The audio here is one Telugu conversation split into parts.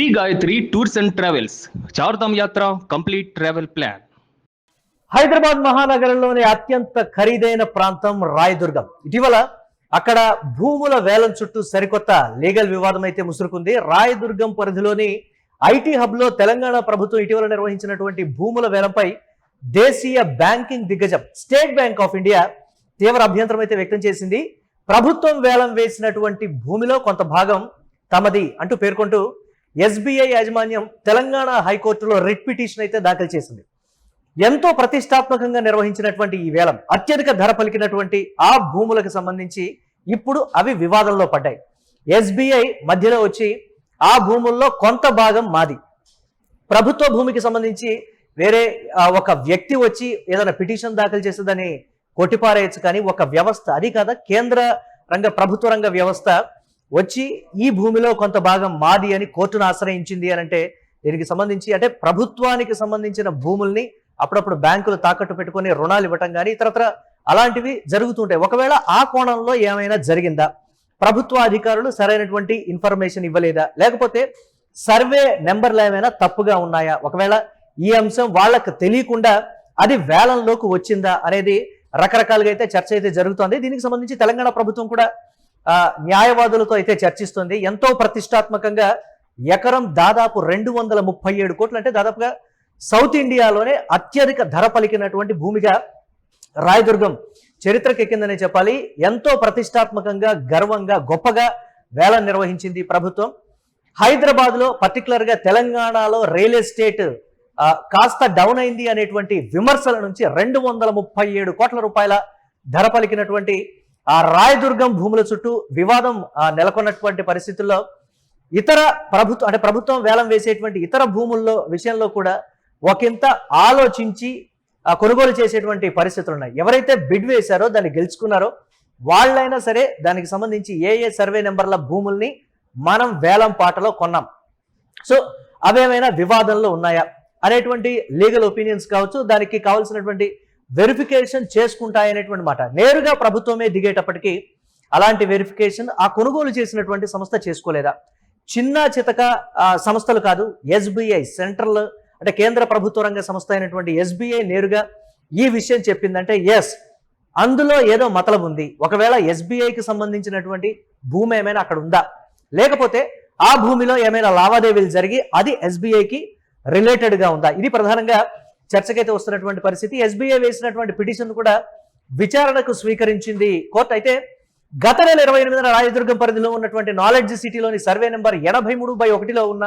Shri Gayatri tours and travels Chardham Yatra complete travel plan. Hyderabad మహానగరంలోని అత్యంత ఖరీదైన ప్రాంతం రాయదుర్గం. ఇటీవల అక్కడ భూముల వేలం చుట్టూ సరికొత్త లీగల్ వివాదం అయితే ముసురుకుంది. రాయదుర్గం పరిధిలోని ఐటీ హబ్ లో తెలంగాణ ప్రభుత్వం ఇటీవల నిర్వహించినటువంటి భూముల వేలంపై దేశీయ బ్యాంకింగ్ దిగ్గజం స్టేట్ బ్యాంక్ ఆఫ్ ఇండియా తీవ్ర అభ్యంతరం అయితే వ్యక్తం చేసింది. ప్రభుత్వం వేలం వేసినటువంటి భూమిలో కొంత భాగం తమది అంటూ పేర్కొంటూ ఎస్బీఐ యాజమాన్యం తెలంగాణ హైకోర్టులో రిట్ పిటిషన్ అయితే దాఖలు చేసింది. ఎంతో ప్రతిష్టాత్మకంగా నిర్వహించినటువంటి ఈ వేలం అత్యధిక ధర పలికినటువంటి ఆ భూములకు సంబంధించి ఇప్పుడు అవి వివాదంలో పడ్డాయి. ఎస్బీఐ మధ్యలో వచ్చి ఆ భూముల్లో కొంత భాగం మాది, ప్రభుత్వ భూమికి సంబంధించి వేరే ఒక వ్యక్తి వచ్చి ఏదైనా పిటిషన్ దాఖలు చేసేదని కొట్టిపారేయచ్చు, కానీ ఒక వ్యవస్థ, అది కాదా కేంద్ర రంగ ప్రభుత్వ రంగ వ్యవస్థ వచ్చి ఈ భూమిలో కొంత భాగం మాది అని కోర్టును ఆశ్రయించింది అని అంటే దీనికి సంబంధించి అంటే ప్రభుత్వానికి సంబంధించిన భూముల్ని అప్పుడప్పుడు బ్యాంకులు తాకట్టు పెట్టుకొని రుణాలు ఇవ్వటం కానీ ఇతరత్ర అలాంటివి జరుగుతుంటాయి. ఒకవేళ ఆ కోణంలో ఏమైనా జరిగిందా, ప్రభుత్వ అధికారులు సరైనటువంటి ఇన్ఫర్మేషన్ ఇవ్వలేదా, లేకపోతే సర్వే నెంబర్లు ఏమైనా తప్పుగా ఉన్నాయా, ఒకవేళ ఈ అంశం వాళ్ళకు తెలియకుండా అది వేలంలోకి వచ్చిందా అనేది రకరకాలుగా అయితే చర్చ అయితే జరుగుతోంది. దీనికి సంబంధించి తెలంగాణ ప్రభుత్వం కూడా న్యాయవాదులతో అయితే చర్చిస్తుంది. ఎంతో ప్రతిష్టాత్మకంగా ఎకరం దాదాపు 237 కోట్లు, అంటే దాదాపుగా సౌత్ ఇండియాలోనే అత్యధిక ధర పలికినటువంటి భూమిగా రాయదుర్గం చరిత్రకెక్కిందనే చెప్పాలి. ఎంతో ప్రతిష్టాత్మకంగా గర్వంగా గొప్పగా వేలం నిర్వహించింది ప్రభుత్వం. హైదరాబాద్ లో పర్టికులర్ గా తెలంగాణలో రియల్ ఎస్టేట్ కాస్త డౌన్ అయింది అనేటువంటి విమర్శల నుంచి 237 కోట్ల రూపాయల ధర పలికినటువంటి ఆ రాయదుర్గం భూముల చుట్టూ వివాదం నెలకొన్నటువంటి పరిస్థితుల్లో ఇతర ప్రభుత్వం వేలం వేసేటువంటి ఇతర భూముల్లో విషయంలో కూడా ఒకంత ఆలోచించి కొనుగోలు చేసేటువంటి పరిస్థితులు ఉన్నాయి. ఎవరైతే బిడ్ వేశారో దాన్ని గెలుచుకున్నారో వాళ్ళైనా సరే దానికి సంబంధించి ఏ సర్వే నెంబర్ల భూముల్ని మనం వేలం పాటలో కొన్నాం, సో అవేమైనా వివాదంలో ఉన్నాయా అనేటువంటి లీగల్ ఒపీనియన్స్ కావచ్చు, దానికి కావాల్సినటువంటి వెరిఫికేషన్ చేసుకుంటాయనేటువంటి మాట. నేరుగా ప్రభుత్వమే దిగేటప్పటికీ అలాంటి వెరిఫికేషన్ ఆ కొనుగోలు చేసినటువంటి సంస్థ చేసుకోలేదా? చిన్న చితక సంస్థలు కాదు, ఎస్బీఐ సెంట్రల్ అంటే కేంద్ర ప్రభుత్వ రంగ సంస్థ అయినటువంటి ఎస్బీఐ నేరుగా ఈ విషయం చెప్పిందంటే ఎస్ అందులో ఏదో మతలబు ఉంది. ఒకవేళ ఎస్బీఐకి సంబంధించినటువంటి భూమి ఏమైనా అక్కడ ఉందా, లేకపోతే ఆ భూమిలో ఏమైనా లావాదేవీలు జరిగి అది ఎస్బీఐకి రిలేటెడ్ గా ఉందా, ఇది ప్రధానంగా చర్చకైతే వస్తున్నటువంటి పరిస్థితి. ఎస్బీఐ వేసినటువంటి పిటిషన్ కూడా విచారణకు స్వీకరించింది కోర్టు. అయితే గత నెల 28న రాయదుర్గం పరిధిలో ఉన్నటువంటి నాలెడ్జ్ సిటీలోని సర్వే నెంబర్ 83/1లో ఉన్న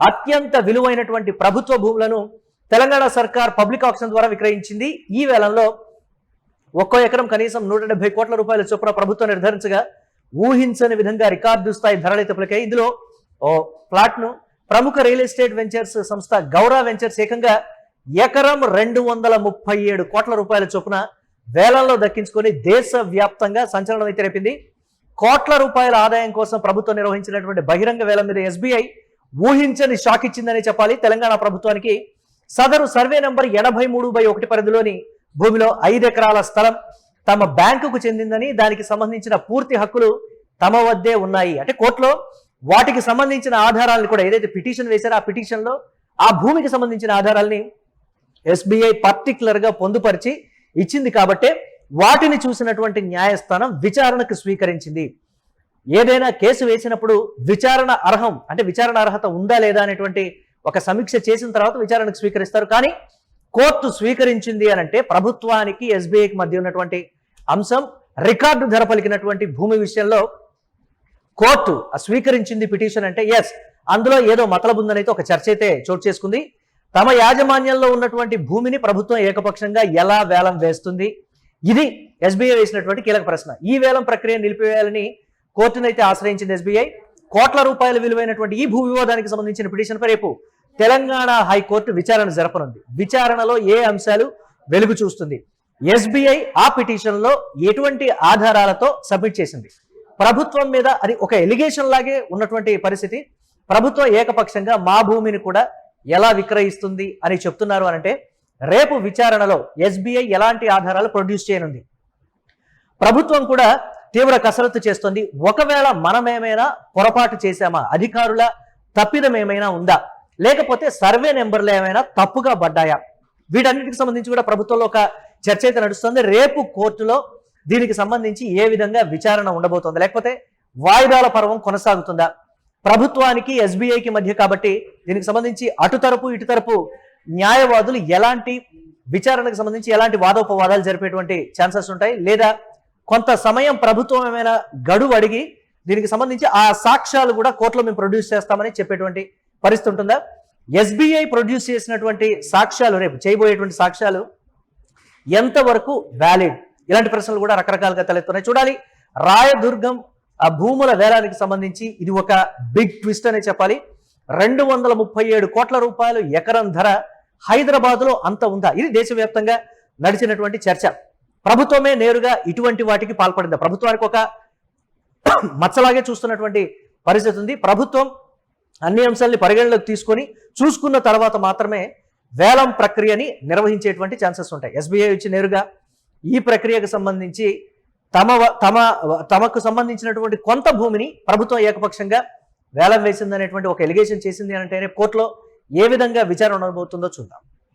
అత్యంత విలువైనటువంటి ప్రభుత్వ భూములను తెలంగాణ సర్కార్ పబ్లిక్ ఆక్షన్ ద్వారా విక్రయించింది. ఈ వేలంలో ఒక్కో ఎకరం కనీసం 170 కోట్ల రూపాయల చొప్పున ప్రభుత్వం నిర్ధారించగా ఊహించని విధంగా రికార్డు స్థాయి ధరలైతే పలికాయి. ఇందులో ప్లాట్ ను ప్రముఖ రియల్ ఎస్టేట్ వెంచర్స్ సంస్థ గౌరా వెంచర్స్ ఏకంగా ఎకరం 237 కోట్ల రూపాయల చొప్పున వేలంలో దక్కించుకొని దేశవ్యాప్తంగా సంచలనం అయితే రేపింది. కోట్ల రూపాయల ఆదాయం కోసం ప్రభుత్వం నిర్వహించినటువంటి బహిరంగ వేలం మీద ఎస్బీఐ ఊహించని షాక్ ఇచ్చిందని చెప్పాలి తెలంగాణ ప్రభుత్వానికి. సదరు సర్వే నంబర్ 83/1 పరిధిలోని భూమిలో 5 ఎకరాల స్థలం తమ బ్యాంకుకు చెందిందని, దానికి సంబంధించిన పూర్తి హక్కులు తమ వద్దే ఉన్నాయి అంటే కోర్టులో వాటికి సంబంధించిన ఆధారాలను కూడా ఏదైతే పిటిషన్ వేశారో ఆ పిటిషన్ లో ఆ భూమికి సంబంధించిన ఆధారాలని ఎస్బీఐ పర్టికులర్ గా పొందుపరిచి ఇచ్చింది కాబట్టి వాటిని చూసినటువంటి న్యాయస్థానం విచారణకు స్వీకరించింది. ఏదైనా కేసు వేసినప్పుడు విచారణ అర్హం అంటే విచారణ అర్హత ఉందా లేదా అనేటువంటి ఒక సమీక్ష చేసిన తర్వాత విచారణకు స్వీకరిస్తారు. కానీ కోర్టు స్వీకరించింది అని అంటే ప్రభుత్వానికి ఎస్బీఐకి మధ్య ఉన్నటువంటి అంశం రికార్డు ధర పలికినటువంటి భూమి విషయంలో కోర్టు స్వీకరించింది పిటిషన్ అంటే ఎస్ అందులో ఏదో మతలబు ఉందని అయితే ఒక చర్చ అయితే చోటు చేసుకుంది. తమ యాజమాన్యంలో ఉన్నటువంటి భూమిని ప్రభుత్వం ఏకపక్షంగా ఎలా వేలం వేస్తుంది, ఇది ఎస్బీఐ వేసినటువంటి కీలక ప్రశ్న. ఈ వేలం ప్రక్రియ నిలిపివేయాలని కోర్టునైతే ఆశ్రయించింది ఎస్బీఐ. కోట్ల రూపాయల విలువైనటువంటి ఈ భూ వివాదానికి సంబంధించిన పిటిషన్పై రేపు తెలంగాణ హైకోర్టు విచారణ జరపనుంది. విచారణలో ఏ అంశాలు వెలుగు చూస్తుంది, ఎస్బీఐ ఆ పిటిషన్ లో ఎటువంటి ఆధారాలతో సబ్మిట్ చేసింది, ప్రభుత్వం మీద అది ఒక ఎలిగేషన్ లాగే ఉన్నటువంటి పరిస్థితి, ప్రభుత్వం ఏకపక్షంగా మా భూమిని కూడా ఎలా విక్రయిస్తుంది అని చెప్తున్నారు అనంటే రేపు విచారణలో ఎస్బీఐ ఎలాంటి ఆధారాలు ప్రొడ్యూస్ చేయనుంది. ప్రభుత్వం కూడా తీవ్ర కసరత్తు చేస్తుంది. ఒకవేళ మనమేమైనా పొరపాటు చేశామా, అధికారుల తప్పిదం ఏమైనా ఉందా, లేకపోతే సర్వే నెంబర్లు ఏమైనా తప్పుగా పడ్డాయా? వీటన్నిటికి సంబంధించి కూడా ప్రభుత్వంలో ఒక చర్చ అయితే నడుస్తుంది. రేపు కోర్టులో దీనికి సంబంధించి ఏ విధంగా విచారణ ఉండబోతోంది, లేకపోతే వాయిదాల పర్వం కొనసాగుతుందా? ప్రభుత్వానికి ఎస్బీఐకి మధ్య కాబట్టి దీనికి సంబంధించి అటు తరపు ఇటు తరపు న్యాయవాదులు ఎలాంటి విచారణకు సంబంధించి ఎలాంటి వాదోపవాదాలు జరిపేటువంటి ఛాన్సెస్ ఉంటాయి, లేదా కొంత సమయం ప్రభుత్వం ఏమైనా గడువు అడిగి దీనికి సంబంధించి ఆ సాక్ష్యాలు కూడా కోర్టులో మేము ప్రొడ్యూస్ చేస్తామని చెప్పేటువంటి పరిస్థితి ఉంటుందా? ఎస్బీఐ ప్రొడ్యూస్ చేసినటువంటి సాక్ష్యాలు, రేపు చేయబోయేటువంటి సాక్ష్యాలు ఎంతవరకు వ్యాలిడ్? ఇలాంటి ప్రశ్నలు కూడా రకరకాలుగా తలెత్తున్నాయి. చూడాలి. రాయదుర్గం ఆ భూముల వేలానికి సంబంధించి ఇది ఒక బిగ్ ట్విస్ట్ అనే చెప్పాలి. 237 కోట్ల రూపాయలు ఎకరం ధర హైదరాబాద్లో అంత ఉందా? ఇది దేశవ్యాప్తంగా నడిచినటువంటి చర్చ. ప్రభుత్వమే నేరుగా ఇటువంటి వాటికి పాల్పడిందా? ప్రభుత్వానికి ఒక మచ్చలాగే చూస్తున్నటువంటి పరిస్థితి ఉంది. ప్రభుత్వం అన్ని అంశాలని పరిగణలోకి తీసుకొని చూసుకున్న తర్వాత మాత్రమే వేలం ప్రక్రియని నిర్వహించేటువంటి ఛాన్సెస్ ఉంటాయి. ఎస్బీఐ వచ్చి నేరుగా ఈ ప్రక్రియకు సంబంధించి తమకు సంబంధించినటువంటి కొంత భూమిని ప్రభుత్వం ఏకపక్షంగా వేలం వేసిందనేటువంటి ఒక ఎలిగేషన్ చేసింది అంటే కోర్టులో ఏ విధంగా విచారణ ఉండబోతుందో చూద్దాం.